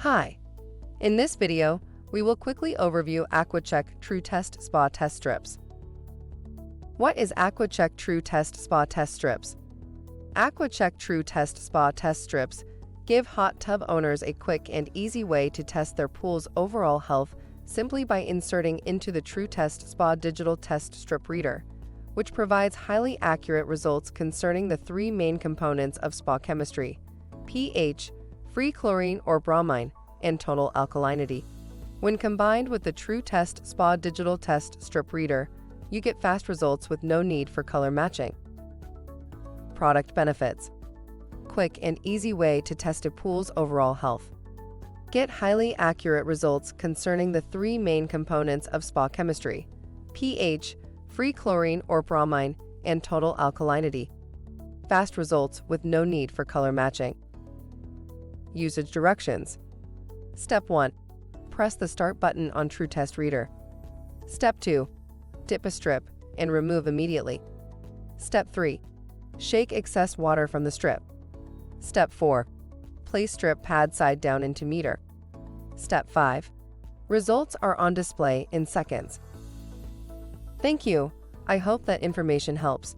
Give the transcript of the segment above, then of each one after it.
Hi! In this video, we will quickly overview AquaChek TruTest Spa Test Strips. What is AquaChek TruTest Spa Test Strips? AquaChek TruTest Spa Test Strips give hot tub owners a quick and easy way to test their pool's overall health simply by inserting into the TruTest Spa Digital Test Strip Reader, which provides highly accurate results concerning the three main components of spa chemistry: pH, free chlorine or bromine, and total alkalinity. When combined with the TruTest Spa Digital Test Strip Reader, you get fast results with no need for color matching. Product benefits: quick and easy way to test a pool's overall health. Get highly accurate results concerning the three main components of spa chemistry: pH, free chlorine or bromine, and total alkalinity. Fast results with no need for color matching. Usage directions. Step 1. Press the Start button on TruTest Reader. Step 2. Dip a strip and remove immediately. Step 3. Shake excess water from the strip. Step 4. Place strip pad side down into meter. Step 5. Results are on display in seconds. Thank you. I hope that information helps.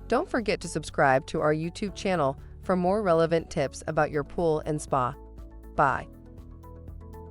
Don't forget to subscribe to our YouTube channel for more relevant tips about your pool and spa. Bye.